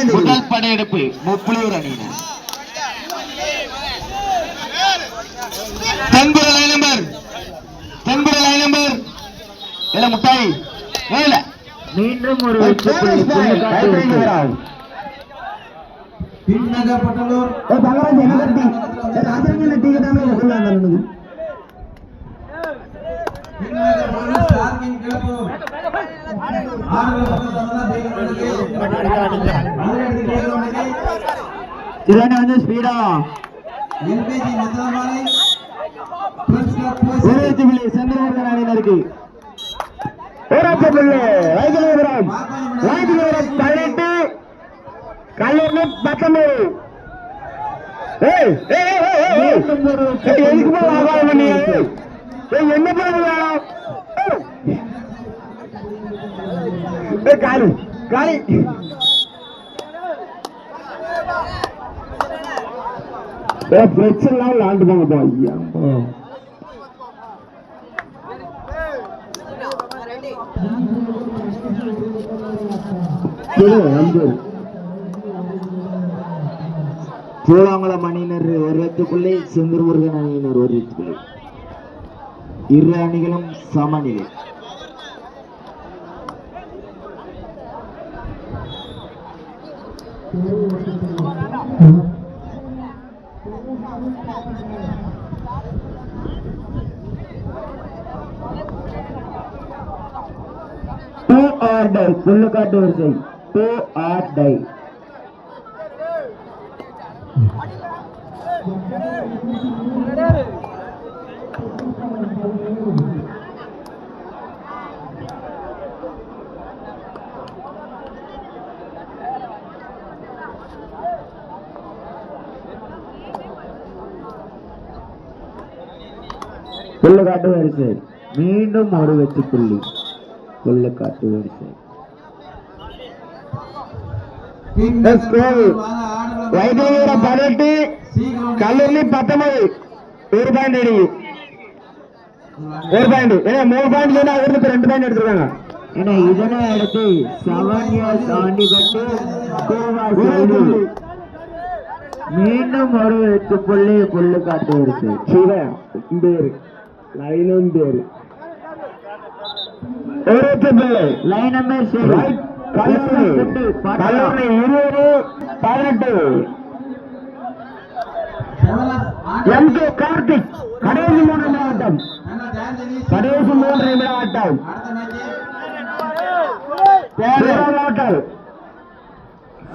முதல் படையெடுப்பு முப்புலியூர் அணியினர். தென்புற லைன் நம்பர் முட்டாய் மீண்டும் ஒரு ஸ்பீடா சந்திரமுருகன் அணியினருக்கு கல்லூரி 19 என்ன காலி காலி பிரச்சனை ஆண்டு போங்க சூளாங்குளம் அணியினர் ஒரு இடத்துக்குள்ளே செந்தூர்முருகன் அணியினர் ஒரு இடத்துக்குள்ளே இரு அணிகளும் சமநிலை. புல்லுக்காட்டு வரிசை 2 or die. புல்லுக்காட்டு வரிசை மீண்டும் ஒரு வெற்றி புள்ளி. புல்லுக்காட்டு வரிசை கல்லூரி 19 ஒரு பாயிண்ட் அடி ஒரு பாயிண்ட் 3 பாயிண்ட் 2 பாயிண்ட் எடுத்துருக்காங்க. இதனை அடுத்து 7 years ஆண்டி கட்டு மீண்டும் ஒரு வெற்றி புள்ளி. புல்லுக்காட்டு வரிசை பேரு லைனும் பேரு லைன் நம்பர் 7 கல்லூரி 20-18 MK கார்த்திக் கடைசி 3 நிமிடம் ஆட்டம்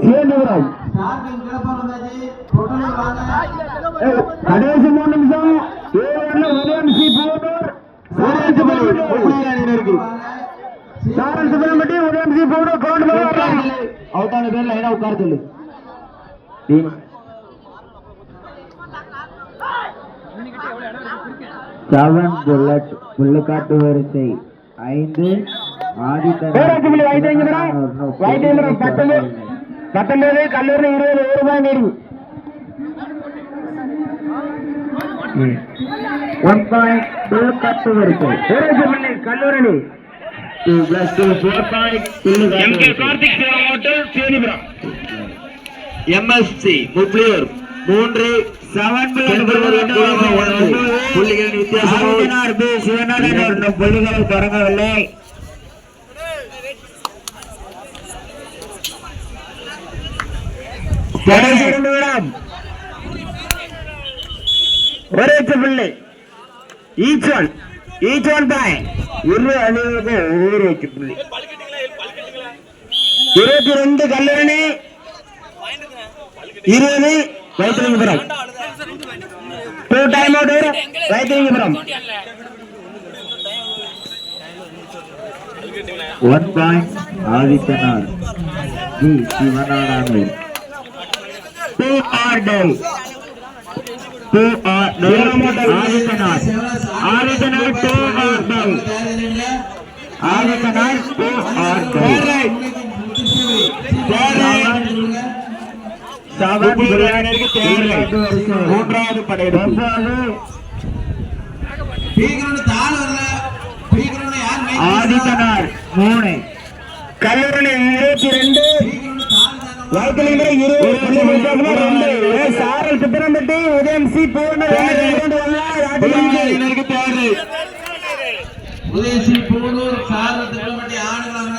சேதுபுரம் கடைசி 3 நிமிஷம் உதயம்சி போதூர் சாரல் சுப்பிரமட்டி உதயம்சி போதூர் அவுட்டான பேர் லைனா உட்கார சொல்லு. புல்லுக்காட்டு வரிசை 5 ஆதித்தன் 19 கல்லூரி 20 ரூபாய் நேரு 1 பாயிண்ட் புல்லுக்காட்டு வரிசை கல்லூரி 2+2 4 point MK Karthik hotel Sethupuram MSC Muppuliyur 3 7 புள்ளிகளின் வித்தியாசம் சிவநாதன் புள்ளிகளை தொடங்கவில்லை. ஒரே பிள்ளை ஈச் ஒன் பாயிண்ட் இரு அணிகளுக்கு ஒவ்வொரு வெற்றி புள்ளி. 22 கல்லூரி 20 Vaithilingapuram 2 time out Vaithilingapuram 1 point Adithanar ji சிவநாடானு 2 or die 2 or Adithanar 2 or die Adithanar 2 or die மூன்றாவது படையெடுப்பு ஆதித்தனார் 3 கல்லூரணி 22 வாய்க்கலிங்கிற 20 சாரல் சித்திரம்பட்டி உதயம் சி பூர்ணர் உதயசி பூனூர் சாரல் திட்டப்பட்டி ஆடுகளம்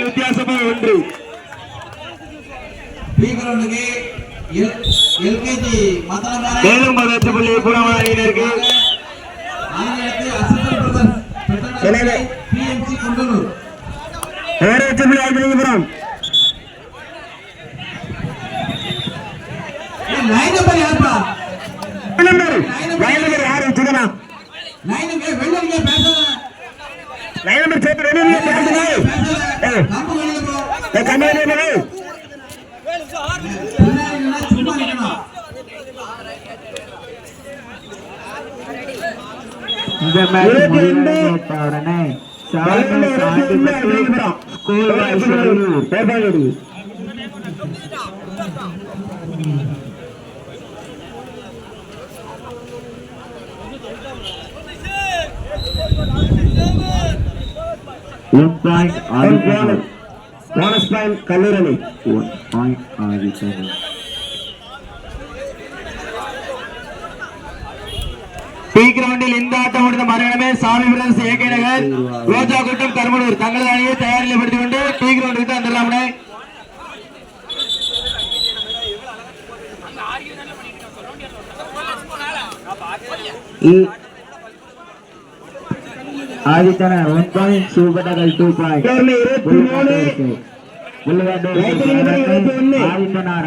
வித்தியாசமா 1 பீகரனுக்கு எல்கேஜி மத்தளமாரி மேலும் 10 புள்ளி பூராமலை அணியினருக்கு ஆங்கிலத்து assistant brother PMC Kundalur line number யாருப்பா லைன் நம்பர் யாரு வச்சுக்கணா லைன் நம்பர் வெளியில பேசுற லைன் நம்பர் சேர்த்து வெளியில பேசுங்க நம்ம வெளியில போ கண்ணாடி சும்மா இருக்கணும் இந்த மேட்ச் முடிந்த உடனே சாரல் ஸ்கூல் பேர்பாடு bonus point Kalloorani 1 point Adithanar D கிரவுண்டில் இந்த ஆட்டம் முடிந்த மறுகணமே சாமி பிரதர்ஸ் ஏகே நகர் ரோஜா கூட்டம் கருமலூர் தங்களது அணியை தயாரில் படுத்திக் கொண்டு டி கிரவுண்டுக்கு வந்துடலாம்னே. ஆதித்தனார் 1 பாயிண்ட் சூப்பட்டகல் 2 பாயிண்ட் ஆதித்தனார்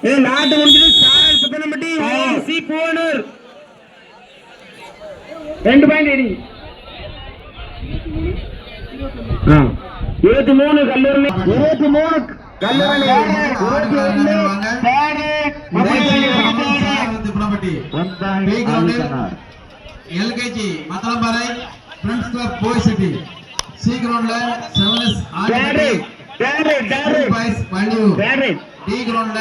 6 நாட்டு முடிஞ்சது சாரல் சுத்தனம்பட்டி சி பூனூர் 2 பாயிண்ட் எடி 23 Kalloorani 23 Kalloorani 21 LKG Mathalamparai friends club போய் சிட்டி சி கிரவுண்ட்ல 7S பாய்ஸ் வண்டியூர் டி கிரவுண்ட்ல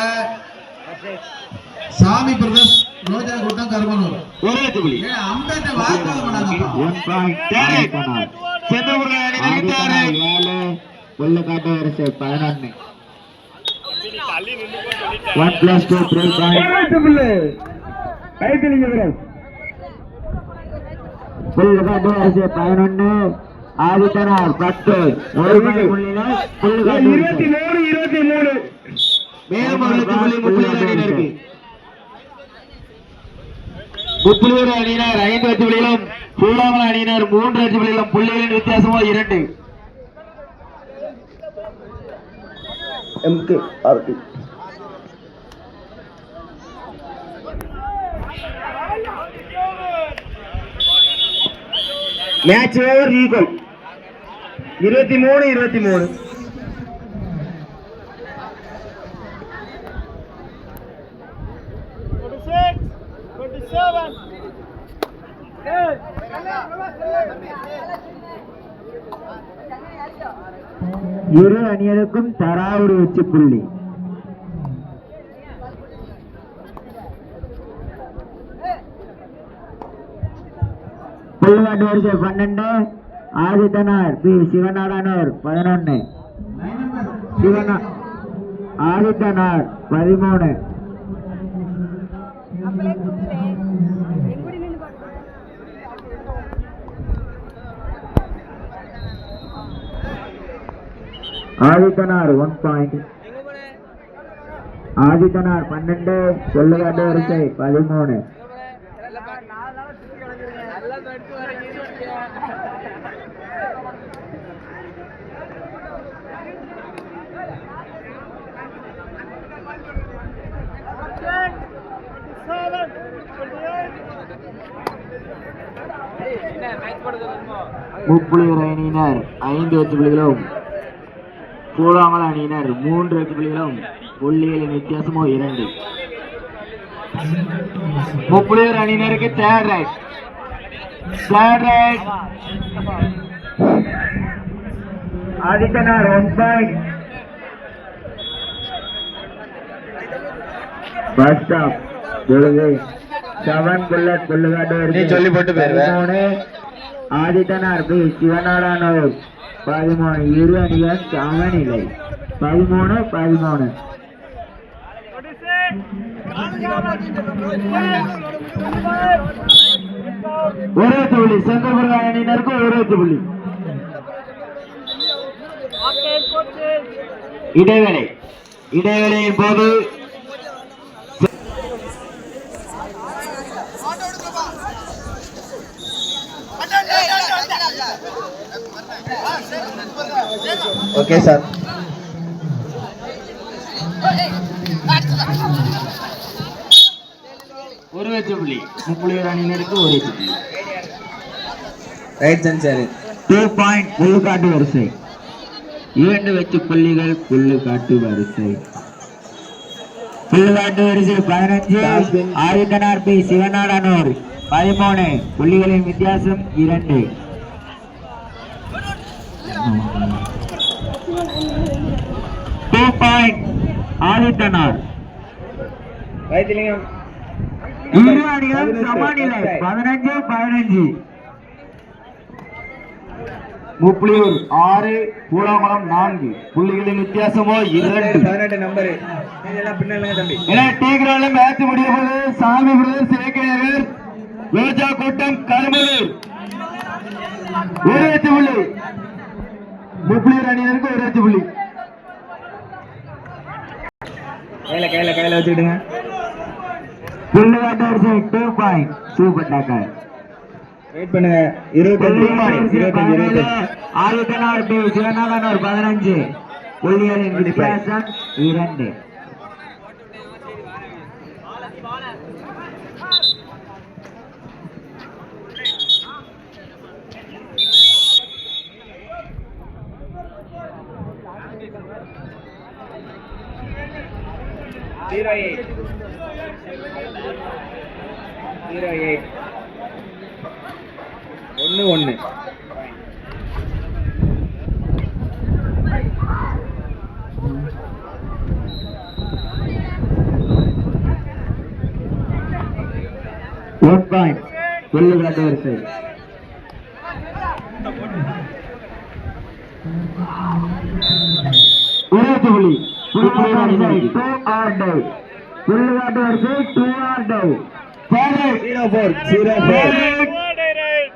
சாமி பிரதர்ஸ் ரோஜா கூட்டம் கருமனூர் அம்பேட்ட வாய்க்கால் பண்ணாங்கப்பா 1 பாயிண்ட் புல்லக்காட்டு வரிசை 11 1+2 3 பாயிண்ட் புல்லக்காட்டு வரிசை 11 ஆதித்தனார் 10 23 மேலும் 10 புள்ளி முப்புலியூர் அணியினருக்கு முப்புலியூர் அணியினர் 5 வெற்றி புள்ளிகளும் பூலாமல் அணியினர் 3 வெற்றி புள்ளிகளும் புள்ளிகளின் வித்தியாசமோ 2. MK RT match over equal 23 இரு அணியருக்கும் தரா ஒரு உச்சி புள்ளி. புல்லுவாட்டு வரிசை 12 ஆதித்தனார் பி சிவநாடானூர் 11 ஆதித்தனார் 13 ஆதித்தனார் 1 பாயிண்ட் ஆதித்தனார் 12 சொல்லுகாட்டு வரிசை 13 முப்புலியூர் அணியினர் 5 வெற்றி புள்ளிகளும் பூலாமல் அணியினர் 3 வெற்றி புள்ளிகளும் புள்ளிகளின் வித்தியாசமோ 2. முப்புலியூர் அணியினருக்கு third right Adithanar 1 point first half பொழுது 7 புல்லட் புல்லுகாட்டு நீ சொல்லி போட்டு போயிருவ. 13 ஆதித்தனார் பி சிவநாடானூர் 13 இரு அணிகள் சமநிலை 13 ஒரே புள்ளி சந்திரபுரம் அணியினருக்கு ஒரே புள்ளி. இடைவேளையின் போது ஓகே சார். ஒரு வெற்றி புள்ளி முப்புளியூர் அணியினருக்கு ஒரு வெற்றி புள்ளி. Right sir. 2 பாயிண்ட் புல்லுகாட்டு வரிசை 2 வெற்றி புள்ளிகள் புல்லுகாட்டு வரிசை 15 ஆதித்தனார் பி சிவநாடானூர் 13 புள்ளிகளின் வித்தியாசம் 2. ஆதித்தனார் இரு அணிகள் சமநிலை 15 முப்புளியூர் 6 பூலாங்குளம் 4 புள்ளிகளின் வித்தியாசமோ 2. 18 நம்பர் தம்பி. டி கிரவுண்ட்ல மேட்ச் முடிய போது சாமி பிரதர்ஸ் ஏகேநகர் ரோஜா கூட்டம் கருமலூர் ஒரு வெற்றி புள்ளி முப்புளியூர் அணியினருக்கு ஒரு வெற்றி புள்ளி. கையில வச்சுக்கிடுங்க. புல்லுகாட்டு வரிசை 2 பாயிண்ட் சூப்பர் டாக்கர். வெயிட் பண்ணுங்க. 25 ஆதித்தனார் பி சிவநாடானூர் 15 புள்ளிகளின் வித்தியாசம் 2. ஒன்னு பாயிண்ட் புல்லுகாட்டு வரிசை ஒரு வெற்றி புள்ளி புல்லுகாட்டு வரிசை 2 ஆர் டை. 0-4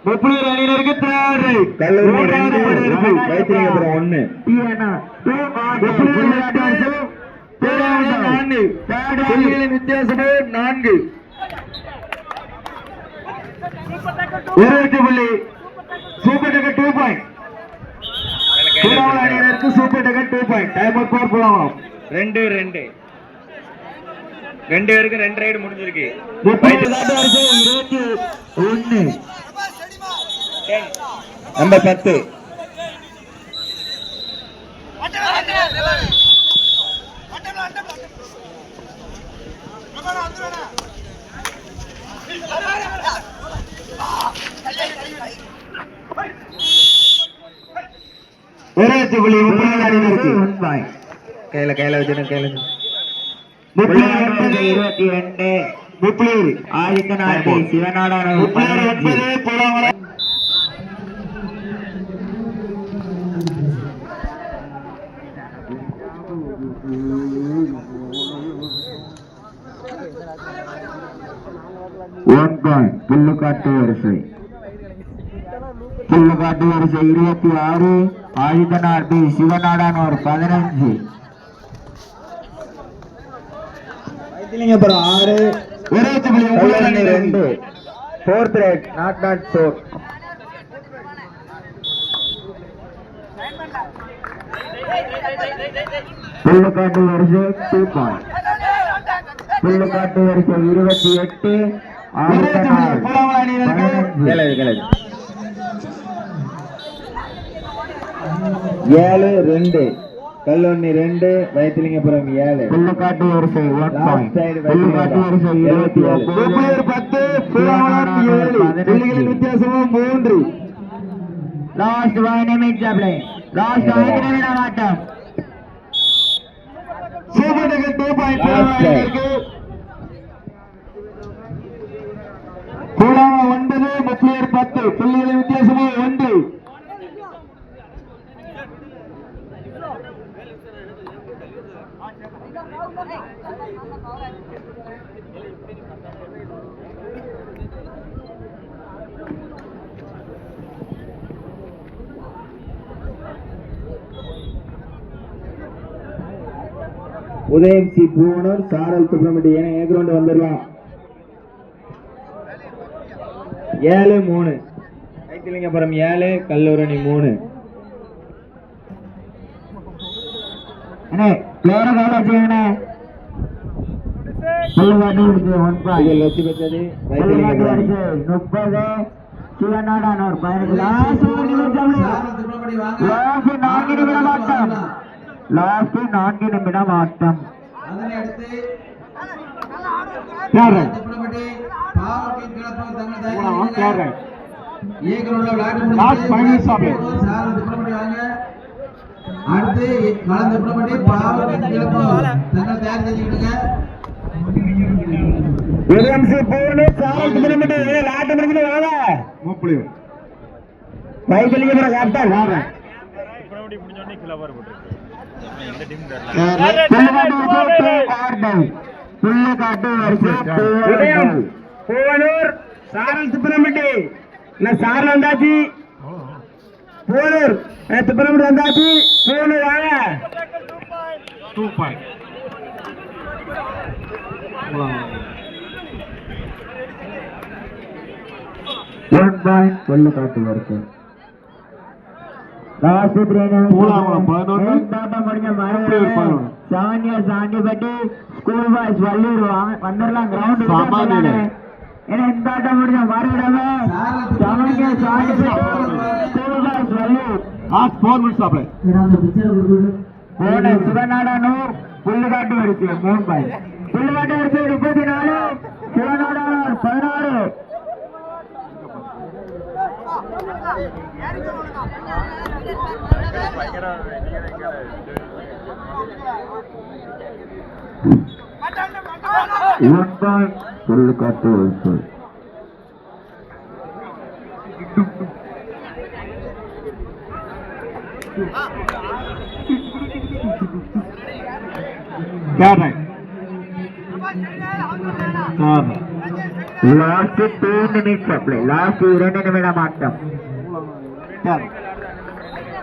முப்புளியூர் அணியினருக்கு தேர்ட் கல்லூரி 2 வைத்திலிங்கபுரம் 1 புள்ளிகளின் வித்தியாசமே 4. ஒரு வெற்றி புள்ளி சூப்பர் டக்கர் 2 பாயிண்ட் அணியினருக்கு சூப்பர் டக்கர் 2 point. Time out for Poolankulam. 2 பேருக்கு 2 ரைடு முடிஞ்சிருக்கு. முப்புளியூர் வரிசை 21 நம்பர் 10 ஒரு வெற்றி புள்ளி முப்புளியூர் அணியினருக்கு. கையில வச்சுட்டு முப்புளியூர் ஆதித்தனார் பி சிவநாடானூர் முப்புளியூர் 9 பூலாங்குளம் புல்லுகாட்டு வரிசை 26 ஆதித்தனார் பி சிவநாடானூர் 15 வைத்திலிங்கபுரம் 6 ஒரு வெற்றி புள்ளி முப்புளியூர் அணியினருக்கு. 2 4th ரைட் not 4. புல்லுகாட்டு வரிசை 2 பாயிண்ட் புல்லுகாட்டு வரிசை 28 ஆதித்தனார் பூலாங்குளம் அணியினருக்கு 7-2 கல்லூரி 2 வைத்திலிங்கபுரம் 7 புல்லுகாட்டு வரிசை 1 பாயிண்ட் புல்லுகாட்டு வரிசை 27 முப்புளியூர் 10 பூலாங்குளம் 7 புள்ளிகளின் வித்தியாசமும் 3. லாஸ்ட் 1 நிமிடம் ஜப்ளே லாஸ்ட் 5 நிமிடம் ஆட்டம். சூப்பர் டக்கர் 2 பாயிண்ட் பூலாங்குளம் அணியினருக்கு முடியவது முப்பலியூர் 10 புள்ளிகளின் வித்தியாசமோ 1. உதயம் சி பூவனூர் சாரல் சுப்பிரமணிய ஏ கிரவுண்ட் வந்துடலாம். 7-3 ஐத்திலிங்கபுரம் 7 கல்லூரணி 3. அண்ணே பிளேயரை கால் வச்சுக்கங்கண்ணே. வெற்றி பெற்றது 30 சிவநாடானோர் 15. லாஸ்ட் 4 நிமிடம் ஆட்டம். லாஸ்ட் 4 நிமிடம் ஆட்டம். அதனை அடுத்து யாரு திப்பனப்பட்டி பாவட்டின் கிளப்பம் தங்கள் யாரு ஏகரோட விளையாட்டு லாஸ்ட் 5 மினிட்ஸ் ஆப்ல சார் திப்பனப்பட்டி வாங்க. அடுத்து கலந்து திப்பனப்பட்டி பாவட்டின் கிளப்பம் தங்கள் தயார் செஞ்சுக்கிட்டுங்க. உதயம் சி பூவனூர் சாரல் சுப்பிரமணிய விளையாட்டு முடிஞ்சு வாங்க. முப்பலியூர் வைத்திலிங்கபுரம் கேப்டன் வாங்க. பூவனூர் சாரல் சுப்பிரமணிய சாரல் வந்தாச்சு. பூவனூர் சுப்பிரமணிய வந்தாச்சு. பூவனூர் வாங்க. 2 பாயிண்ட். கொல்லு காட்டு வருது. லாஸ்ட் மூலாங்குளம் 11 முடிஞ்ச சாண்டிபட்டி ஸ்கூல் பாய்ஸ் வள்ளூர் வந்துடலாம் கிரவுண்ட். ஏன்னா இந்த ஆட்டம் முடிஞ்ச மறுவிடமே school boys Valloor last 4 minutes ஆப்ல சிவநாடானூர் புல்லுகாட்டு வரிசை 3 பாயிண்ட். புல்லுகாட்டு வரிசை 34 சிவநாடானூர் 16. புல்லுகாட்டு வரிசை லாஸ்ட் 2 நிமிஷம் அப்ளை. லாஸ்ட் 2 நிமிடம் ஆட்டம்.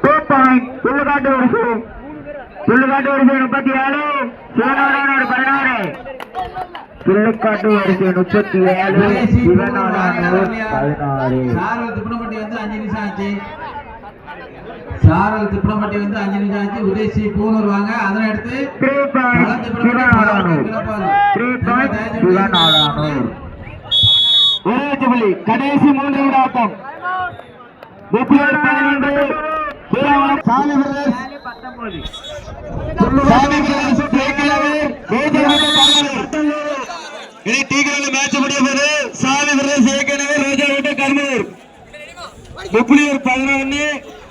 2 பாயிண்ட் புல்லுகாட்டு வரிசை 37 சிவநாடானூர் 16. புல்லுகாட்டு வரிசை 37 சிவநாடானூர் 16. சாரல் திப்பனப்பட்டி வந்து 5 நிமிஷம் ஆச்சு. சாரல் திப்பனப்பட்டி வந்து 5 நிமிஷம் ஆச்சு. உதயசி பூனூர் வாங்க. அதனை அடுத்து 3 பாயிண்ட் சிவநாடானூர் 3 பாயிண்ட் சிவநாடானூர். ஒரே புள்ளி கடைசி 3 நிமிட ஆட்டம். முப்பலியூர் 11 சாமி பிரதர்ஸ் 19. சாமி பிரதர்ஸ் தேக்கிலவர் இனி டீகரல் மேட்ச் முடிய போது சாமி பிரதர்ஸ் ஏற்கனவே ரோஜா ரோட்ட கர்மூர். முப்பலியூர் 11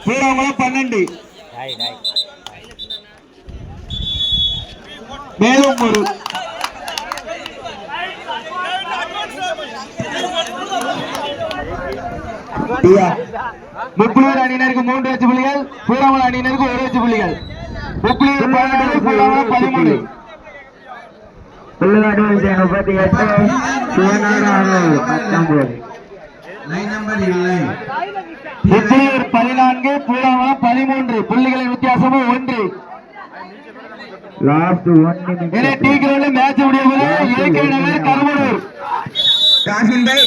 பூராங்குளம் 12. மேலும் ஒரு முப்பலியூர் அணியினருக்கு 3 வெற்றி புள்ளிகள், பூராங்குளம் அணியினருக்கு 1 வெற்றி புள்ளிகள். முப்பலியூர் 12 பூராங்குளம் 13. புல்லுகாட்டு வரிசை 38 சிவநாடானூர் 19. லைன் நம்பர் இல்லை. முப்பலியூர் 14 பூராங்குளம் 13 புள்ளிகளின் வித்தியாசமும் 1. லாஸ்ட் 1 நிமிஷம். டீ கிரவுண்ட் மேட்ச் முடிய போது AK Nagar Karumanur Kasim by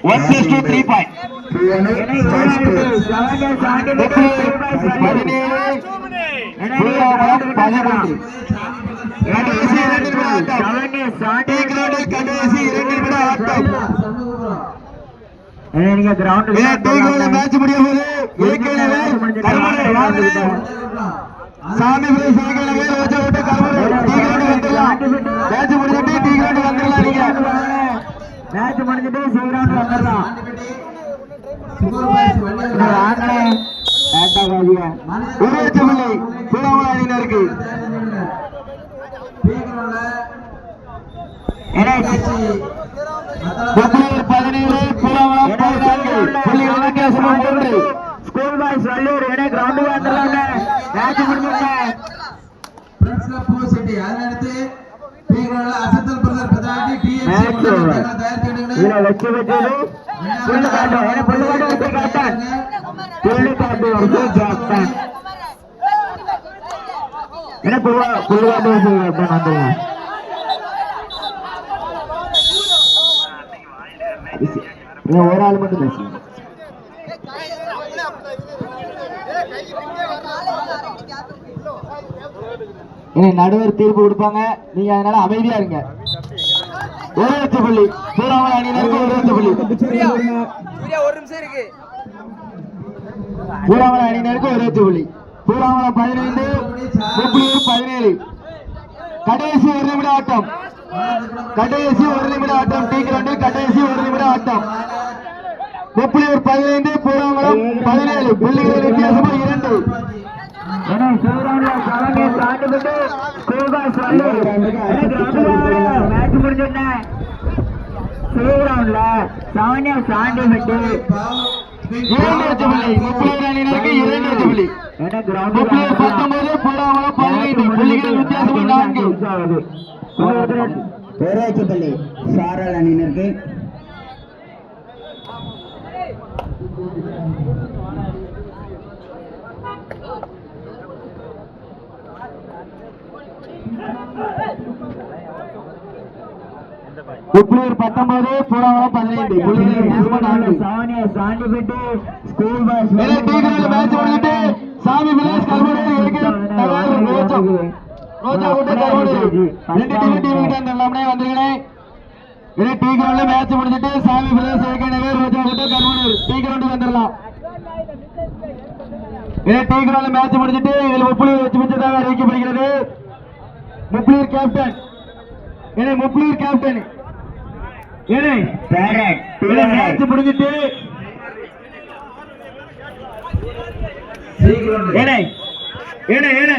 1+2 3 point. கடைசி 2 நிமிட ஆட்டம். டீ கிரவுண்டில் கடைசி 2 நிமிட ஆட்டம். நீங்க கிரவுண்ட் டீ கிரவுண்ட் மேட்ச் முடிய போது ஏகே நகர் கருமனூர் சாமி பிரதேச ஏகே நகர் ரோஜா ரோட்ட கருமனூர். டீ கிரவுண்ட் வந்துடலாம். மேட்ச் முடிஞ்சிட்டு டீ கிரவுண்ட் வந்துடலாம். நீங்க மேட்ச் முடிஞ்சிட்டு சிவராண்டு வந்துடலாம். இருக்கு முப்பலூர் 17 பூராவளம் 14 புள்ளிகள் வித்தியாசம் 3 ஸ்கூல் பாய்ஸ் வள்ளூர் என கிரவுண்டுக்கு வந்துடுறாங்க மேட்ச் முடிஞ்சுங்க ஃப்ரெண்ட்ஸ் கிளப் போ சிட்டி அதனடுத்து பீகோல அசத்தல் பிரதர் பெதாடி டிஎன்சி தயார் செய்யுங்க இதுல வெச்சு வெச்சது புல்லு காட்டு என புல்லு காட்டு வெச்சு காட்டான் புல்லு காட்டு வெச்சு காட்டான் என புல்லு காட்டு வெச்சு காட்டான் வந்துருங்க ஒரு ஆள் மட்டும் பேசுங்க நடுவர் தீர்ப்பு கொடுப்பாங்க நீங்க அதனால அமைதியா இருங்க ஒரு லட்சம் புள்ளி பூராவளம் அணியினருக்கு ஒரு லட்சம் புள்ளி பூராவளம் அணியினருக்கு ஒரு லட்சம் புள்ளி பூராவளம் 15 முப்பலூர் 17 கடைசி ஒரு நிமிட ஆட்டம் கடைசி ஒரு நிமிட ஆட்டம் டீ கிரவுண்டில் கடைசி ஒரு நிமிட ஆட்டம் முப்பலூர் 15 பூராவளம் 17 புள்ளிகள் வித்தியாசமா 2 மேட்ச் முடிஞ்சுட்டேன் முப்பலூர் அணியினருக்கு 2 லட்சம் புள்ளி முப்பலூர் 19 பூராவளம் 15 புள்ளிகள் வித்தியாசம் 4 பேராட்சிப்பள்ளி சாரல் அணியினருக்கு முப்பலூர் 19 பூராவளம் 15 புள்ளிகள் வித்தியாசம் 4 சாண்டிபெட்டு ஸ்கூல் பாய்ஸ் மேட்ச் முடிஞ்சிட்டு சாமி விலாஸ் கல்வடி ரோஜா கூட்ட கல்வடி 2 டீம் கிட்ட எல்லாமே வந்துருக்கேன் இதே டீ கிரவுண்ட்ல மேட்ச் முடிஞ்சிட்டு சாமி விலாஸ் ஏற்கனவே ரோஜா கூட்ட கல்வடி டீ கிரவுண்டுக்கு வந்துடலாம் இதே டீ கிரவுண்ட்ல மேட்ச் முடிஞ்சிட்டு இதில் முப்பலூர் வச்சு வச்சதாக அறிவிக்கப்படுகிறது முப்பலூர் கேப்டன் ஏனே முப்பலூர் கேப்டன் ஏனே மேட்ச் முடிஞ்சிட்டு ஏனே ஏனே ஏனே